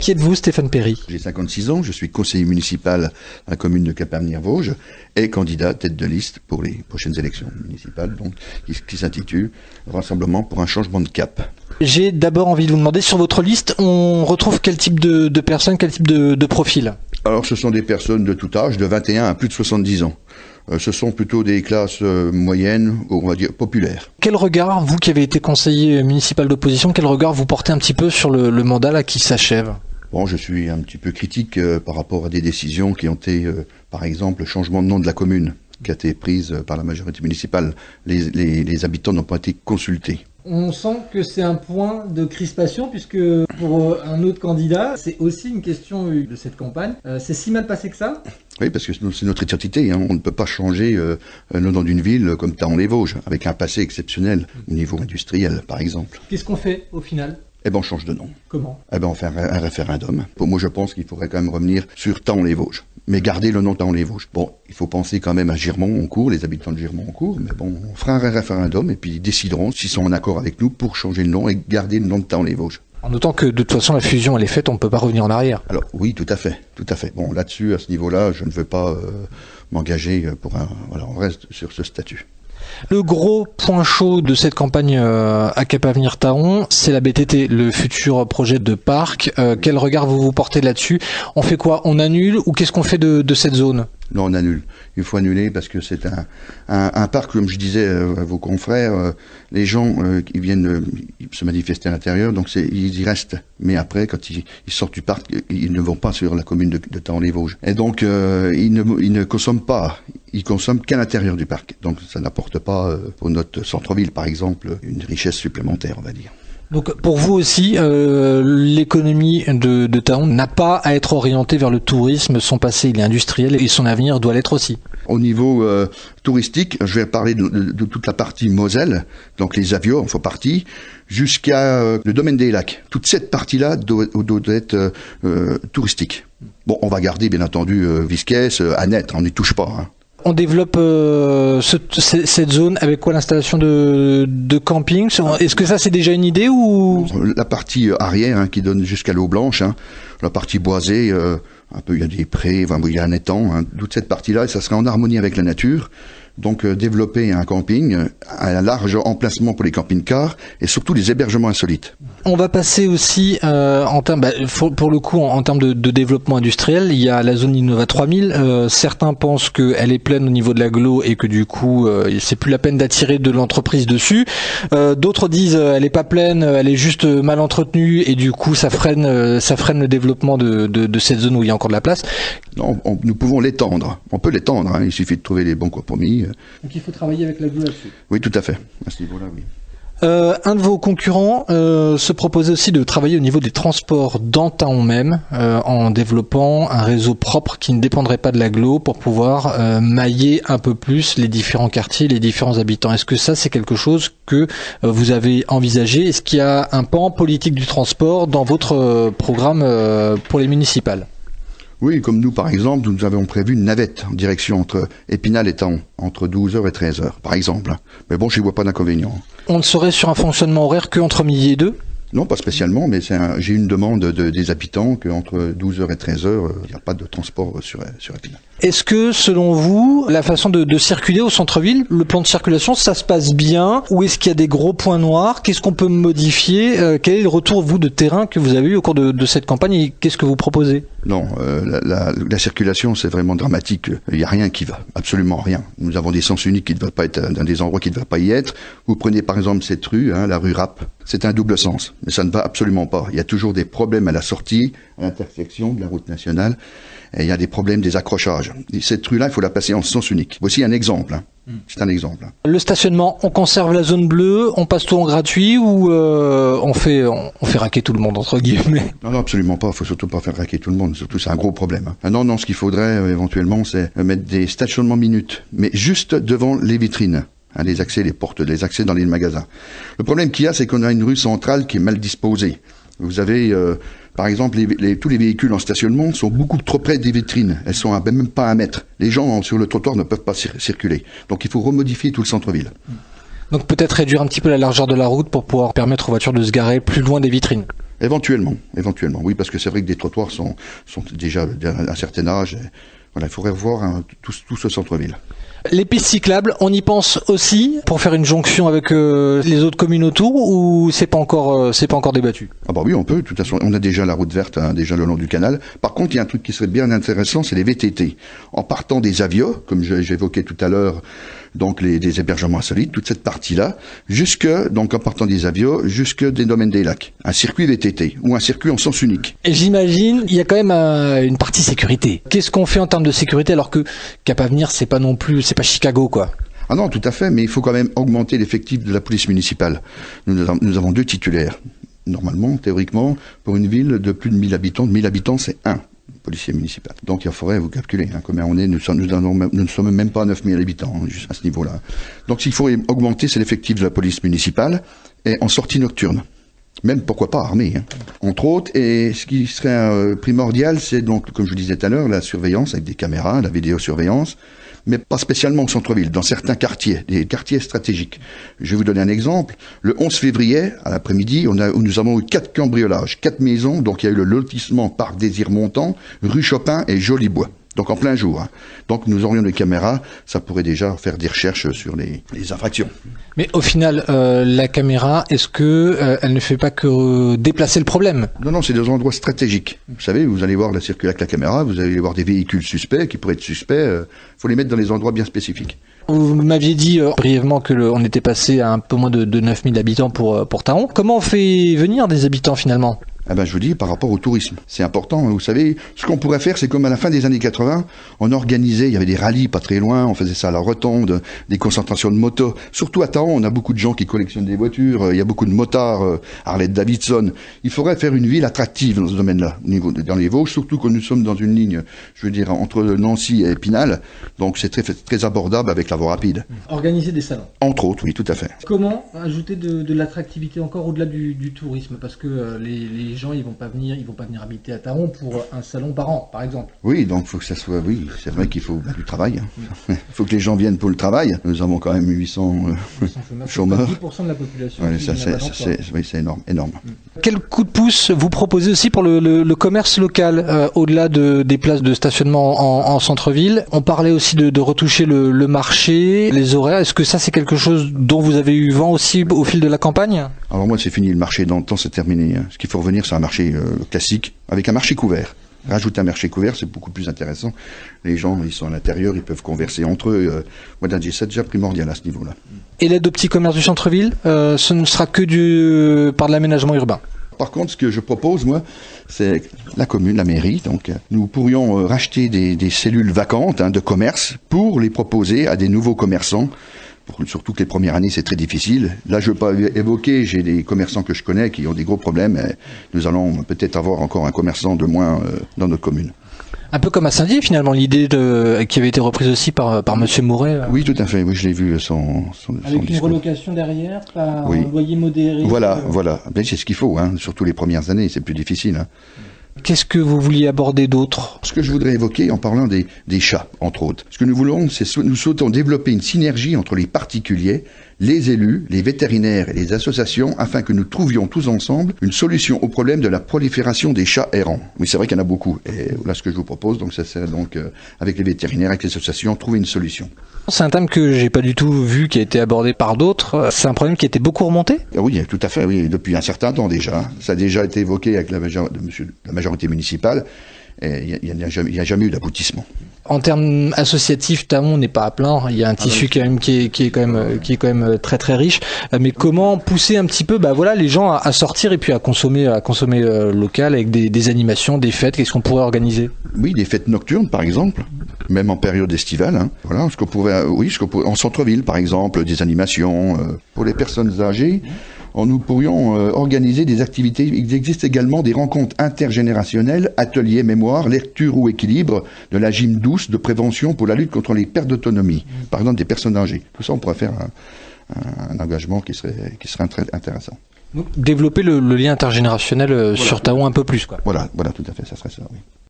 Qui êtes-vous, Stéphane Perry? J'ai 56 ans, je suis conseiller municipal à la commune de Caparnier-Vosges et candidat tête de liste pour les prochaines élections municipales, donc, qui s'intitule Rassemblement pour un changement de cap. J'ai d'abord envie de vous demander, sur votre liste, on retrouve quel type de personnes, quel type de profil? Alors ce sont des personnes de tout âge, de 21 à plus de 70 ans. Ce sont plutôt des classes moyennes, on va dire populaires. Quel regard, vous qui avez été conseiller municipal d'opposition, quel regard vous portez un petit peu sur le mandat là qui s'achève? Bon, je suis un petit peu critique par rapport à des décisions qui ont été, par exemple, le changement de nom de la commune, qui a été prise par la majorité municipale. Les habitants n'ont pas été consultés. On sent que c'est un point de crispation, puisque pour un autre candidat, c'est aussi une question de cette campagne. C'est si mal passé que ça? Oui, parce que c'est notre identité. On ne peut pas changer le nom d'une ville comme Thaon-les-Vosges, avec un passé exceptionnel au niveau industriel, par exemple. Qu'est-ce qu'on fait au final? Eh ben, on change de nom. Comment? Eh ben, on fait un référendum. Pour moi, je pense qu'il faudrait quand même revenir sur Thaon-les-Vosges. Mais garder le nom Thaon-les-Vosges. Bon, il faut penser quand même à Girmont-Honcourt, les habitants de Girmont-Honcourt. Mais bon, on fera un référendum et puis ils décideront s'ils sont en accord avec nous pour changer le nom et garder le nom de Thaon-les-Vosges. En notant que de toute façon la fusion elle est faite, on ne peut pas revenir en arrière. Alors oui, tout à fait, tout à fait. Bon, là-dessus, à ce niveau-là, je ne veux pas m'engager pour un... Voilà, on reste sur ce statut. Le gros point chaud de cette campagne à Cap-Avenir-Thaon, c'est la BTT, le futur projet de parc. Quel regard vous portez là-dessus? On fait quoi? On annule ou qu'est-ce qu'on fait de cette zone? Non, on annule. Il faut annuler parce que c'est un parc, comme je disais à vos confrères, les gens qui viennent se manifester à l'intérieur, donc ils y restent. Mais après, quand ils sortent du parc, ils ne vont pas sur la commune de Thaon-les-Vosges. Et donc, ils ne consomment pas. Ils consomment qu'à l'intérieur du parc. Donc, ça n'apporte pas pour notre centre-ville, par exemple, une richesse supplémentaire, on va dire. Donc pour vous aussi, l'économie de Thaon n'a pas à être orientée vers le tourisme. Son passé il est industriel et son avenir doit l'être aussi. Au niveau touristique, je vais parler de toute la partie Moselle, donc les Avios en font partie, jusqu'à le domaine des lacs. Toute cette partie-là doit être touristique. Bon, on va garder bien entendu Visquès, Annette, on n'y touche pas. On développe cette zone avec quoi? L'installation de camping? Est-ce que ça c'est déjà une idée ou? La partie arrière qui donne jusqu'à l'eau blanche, la partie boisée, un peu il y a des prés, il y a un étang, toute cette partie-là, ça serait en harmonie avec la nature. Donc développer un camping, un large emplacement pour les camping-cars et surtout les hébergements insolites. On va passer aussi en termes, pour le coup, en termes de développement industriel, il y a la zone Innova 3000. Certains pensent qu'elle est pleine au niveau de l'agglo et que du coup, c'est plus la peine d'attirer de l'entreprise dessus. D'autres disent elle est pas pleine, elle est juste mal entretenue et du coup, ça freine le développement de cette zone où il y a encore de la place. Non, nous pouvons l'étendre. On peut l'étendre. Il suffit de trouver les bons compromis. Donc il faut travailler avec l'agglo là-dessus. Oui, tout à fait. À ce niveau-là, oui. Un de vos concurrents se proposait aussi de travailler au niveau des transports dans Thaon même, en développant un réseau propre qui ne dépendrait pas de l'agglo pour pouvoir mailler un peu plus les différents quartiers, les différents habitants. Est-ce que ça, c'est quelque chose que vous avez envisagé? Est-ce qu'il y a un pan politique du transport dans votre programme pour les municipales? Oui, comme nous, par exemple, nous avons prévu une navette en direction entre Épinal et Thaon, entre 12h et 13h, par exemple. Mais bon, je n'y vois pas d'inconvénient. On ne serait sur un fonctionnement horaire qu'entre midi et 2? Non, pas spécialement, mais j'ai une demande des habitants qu'entre 12h et 13h, il n'y a pas de transport sur Épinal. Est-ce que, selon vous, la façon de circuler au centre-ville, le plan de circulation, ça se passe bien? Ou est-ce qu'il y a des gros points noirs? Qu'est-ce qu'on peut modifier? Quel est le retour, vous, de terrain que vous avez eu au cours de cette campagne et qu'est-ce que vous proposez? Non, la circulation, c'est vraiment dramatique. Il n'y a rien qui va, absolument rien. Nous avons des sens uniques qui ne doivent pas être dans des endroits qui ne doivent pas y être. Vous prenez par exemple cette rue, la rue Rapp, c'est un double sens, mais ça ne va absolument pas. Il y a toujours des problèmes à la sortie, à l'intersection de la route nationale, et il y a des problèmes des accrochages. Et cette rue-là, il faut la passer en sens unique. Voici un exemple. C'est un exemple. Le stationnement, on conserve la zone bleue, on passe tout en gratuit ou on fait raquer tout le monde, entre guillemets? Non, absolument pas. Il faut surtout pas faire raquer tout le monde. Surtout, c'est un gros problème. Non, ce qu'il faudrait éventuellement, c'est mettre des stationnements minutes, mais juste devant les vitrines. Les accès, les portes, les accès dans les magasins. Le problème qu'il y a, c'est qu'on a une rue centrale qui est mal disposée. Vous avez, par exemple, tous les véhicules en stationnement sont beaucoup trop près des vitrines. Elles sont même pas à 1 mètre. Les gens sur le trottoir ne peuvent pas circuler. Donc il faut remodifier tout le centre-ville. Donc peut-être réduire un petit peu la largeur de la route pour pouvoir permettre aux voitures de se garer plus loin des vitrines. Éventuellement, oui, parce que c'est vrai que des trottoirs sont déjà d'un certain âge. Voilà, il faudrait revoir tout ce centre-ville. Les pistes cyclables, on y pense aussi pour faire une jonction avec les autres communes autour, ou c'est pas encore débattu? Ah bah oui, on peut. De toute façon, on a déjà la route verte, hein, déjà le long du canal. Par contre, il y a un truc qui serait bien intéressant, c'est les VTT. En partant des Avios, comme j'évoquais tout à l'heure, donc des hébergements insolites, toute cette partie-là, donc en partant des Avios, jusque des domaines des lacs. Un circuit VTT, ou un circuit en sens unique. Et j'imagine, il y a quand même une partie sécurité. Qu'est-ce qu'on fait en termes de sécurité, alors que Cap Avenir, c'est pas Chicago, quoi? Ah non, tout à fait, mais il faut quand même augmenter l'effectif de la police municipale. Nous avons 2 titulaires. Normalement, théoriquement, pour une ville de plus de 1000 habitants, c'est 1 policier municipal. Donc il faudrait vous calculer combien on est. Nous ne sommes même pas à 9000 habitants, juste à ce niveau-là. Donc s'il faut augmenter, c'est l'effectif de la police municipale et en sortie nocturne. Même, pourquoi pas, armée. Entre autres, et ce qui serait primordial, c'est donc, comme je vous disais tout à l'heure, la surveillance avec des caméras, la vidéosurveillance, mais pas spécialement au centre-ville, dans certains quartiers, des quartiers stratégiques. Je vais vous donner un exemple. Le 11 février, à l'après-midi, nous avons eu 4 cambriolages, 4 maisons, donc il y a eu le lotissement Parc Désir-Montant, rue Chopin et Jolibois. Donc en plein jour. Donc nous aurions des caméras, ça pourrait déjà faire des recherches sur les infractions. Mais au final, la caméra, est-ce que elle ne fait pas que déplacer le problème? Non, c'est des endroits stratégiques. Vous savez, vous allez voir circuler avec la caméra, vous allez voir des véhicules suspects qui pourraient être suspects. Faut les mettre dans les endroits bien spécifiques. Vous m'aviez dit brièvement que on était passé à un peu moins de 9000 habitants pour Thaon. Comment on fait venir des habitants finalement? Je vous dis, par rapport au tourisme, c'est important. Vous savez, ce qu'on pourrait faire, c'est comme à la fin des années 80, on organisait, il y avait des rallyes pas très loin, on faisait ça à la Rotonde, des concentrations de motos. Surtout à Thaon, on a beaucoup de gens qui collectionnent des voitures, il y a beaucoup de motards, Harley-Davidson. Il faudrait faire une ville attractive dans ce domaine-là, dans les Vosges, surtout que nous sommes dans une ligne, je veux dire, entre Nancy et Épinal, donc c'est très abordable avec la voie rapide. Organiser des salons. Entre autres, oui, tout à fait. Comment ajouter de l'attractivité encore au-delà du tourisme? Parce que les gens, ils vont pas venir habiter à Thaon pour un salon par an, par exemple. Oui, donc faut que ça soit, oui, c'est vrai qu'il faut du travail. Il faut que les gens viennent pour le travail. Nous avons quand même 800 chômeurs. 10% de la population. Oui, c'est énorme. Quel coup de pouce vous proposez aussi pour le commerce local, au-delà des places de stationnement en centre-ville? On parlait aussi de retoucher le marché, les horaires. Est-ce que ça, c'est quelque chose dont vous avez eu vent aussi au fil de la campagne? Alors moi, c'est fini, le marché dans le temps, c'est terminé. Ce qu'il faut revenir, c'est un marché classique, avec un marché couvert. Rajouter un marché couvert, c'est beaucoup plus intéressant. Les gens, ils sont à l'intérieur, ils peuvent converser entre eux. C'est déjà primordial à ce niveau-là. Et l'aide au petit commerce du centre-ville, ce ne sera que par de l'aménagement urbain? Par contre, ce que je propose, moi, c'est la commune, la mairie. Donc, nous pourrions racheter des cellules vacantes de commerce pour les proposer à des nouveaux commerçants. Surtout que les premières années, c'est très difficile. Là, je ne veux pas évoquer, j'ai des commerçants que je connais qui ont des gros problèmes. Et nous allons peut-être avoir encore un commerçant de moins dans notre commune. Un peu comme à Saint-Dié, finalement, l'idée qui avait été reprise aussi par Monsieur Mouret. Oui, tout à fait. Oui, je l'ai vu avec une relocation derrière, par un loyer modéré. Voilà. Mais c'est ce qu'il faut. Surtout les premières années, c'est plus difficile. Qu'est-ce que vous vouliez aborder d'autre? Ce que je voudrais évoquer en parlant des chats, entre autres. Ce que nous voulons, nous souhaitons développer une synergie entre les particuliers, les élus, les vétérinaires et les associations afin que nous trouvions tous ensemble une solution au problème de la prolifération des chats errants. Oui, c'est vrai qu'il y en a beaucoup. Et là, ce que je vous propose, donc, c'est avec les vétérinaires, avec les associations, trouver une solution. C'est un thème que j'ai pas du tout vu, qui a été abordé par d'autres. C'est un problème qui a été beaucoup remonté? Oui, tout à fait, oui, depuis un certain temps déjà. Ça a déjà été évoqué avec la majorité municipale. Et il n'y a jamais eu d'aboutissement. En termes associatifs, Thaon n'est pas à plaindre. Il y a un tissu quand même qui est quand même très très riche. Mais comment pousser un petit peu, les gens à sortir et puis à consommer local avec des animations, des fêtes? Qu'est-ce qu'on pourrait organiser? Oui, des fêtes nocturnes par exemple, même en période estivale. Voilà, en centre-ville par exemple, des animations pour les personnes âgées. Nous pourrions organiser des activités. Il existe également des rencontres intergénérationnelles, ateliers mémoire, lecture ou équilibre, de la gym douce, de prévention pour la lutte contre les pertes d'autonomie, par exemple des personnes âgées. Tout ça, on pourrait faire un engagement qui serait très intéressant. Donc, développer le lien intergénérationnel sur Thaon un peu plus, quoi. Voilà, tout à fait, ça serait ça, oui.